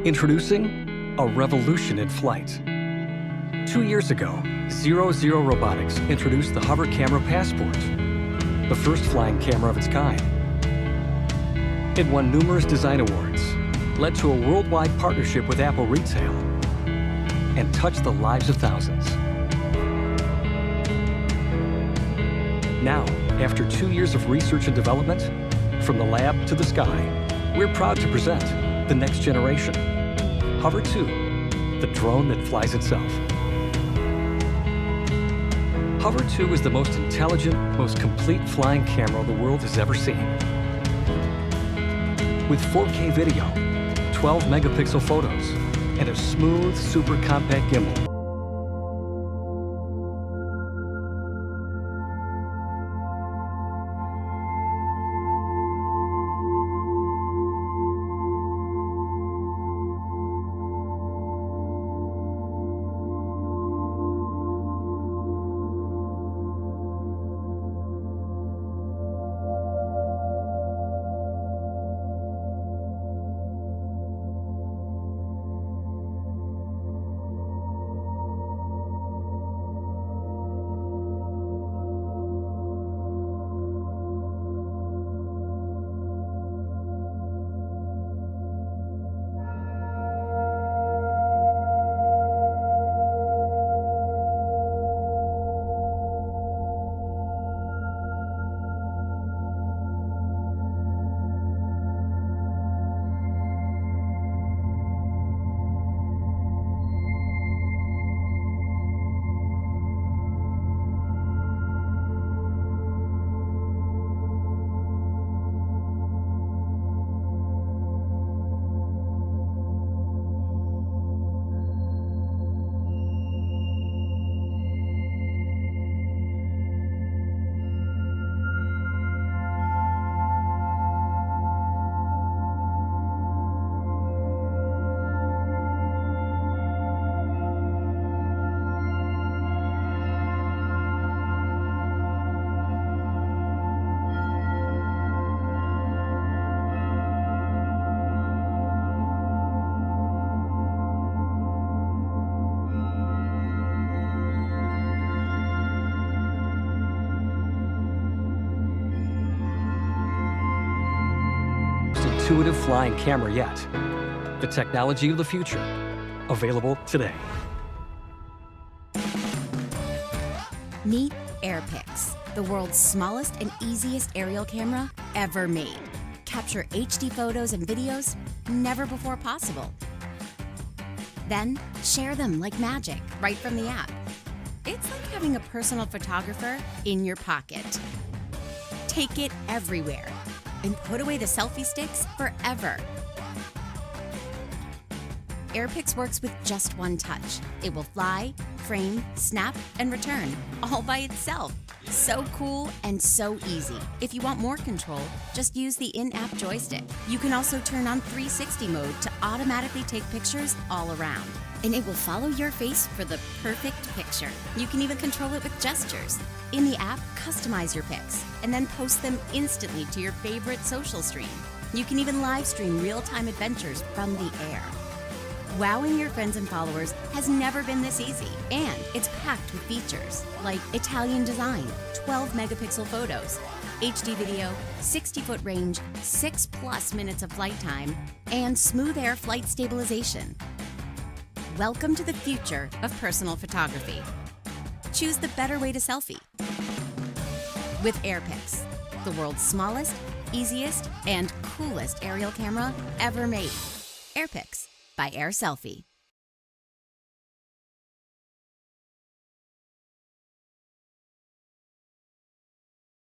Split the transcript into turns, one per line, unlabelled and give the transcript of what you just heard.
Introducing a revolution in flight. 2 years ago, Zero Robotics introduced the Hover Camera Passport, the first flying camera of its kind. It won numerous design awards, led to a worldwide partnership with Apple Retail, and touched the lives of thousands. Now, after 2 years of research and development, from the lab to the sky, we're proud to present the next generation, Hover 2, the drone that flies itself. Hover 2 is the most intelligent, most complete flying camera the world has ever seen. With 4K video, 12 megapixel photos, and a smooth, super compact gimbal. Intuitive flying camera yet. The technology of the future, available today.
Meet AirPix, the world's smallest and easiest aerial camera ever made. Capture HD photos and videos never before possible. Then share them like magic right from the app. It's like having a personal photographer in your pocket. Take it everywhere and put away the selfie sticks forever. AirPix works with just one touch. It will fly, frame, snap, and return, all by itself. So cool and so easy. If you want more control, just use the in-app joystick. You can also turn on 360 mode to automatically take pictures all around. And it will follow your face for the perfect picture. You can even control it with gestures. In the app, customize your pics and then post them instantly to your favorite social stream. You can even live stream real-time adventures from the air. Wowing your friends and followers has never been this easy, and it's packed with features like Italian design, 12 megapixel photos, HD video, 60-foot range, 6+ minutes of flight time, and smooth air flight stabilization. Welcome to the future of personal photography. Choose the better way to selfie with AirPix, the world's smallest, easiest, and coolest aerial camera ever made. AirPix by AirSelfie.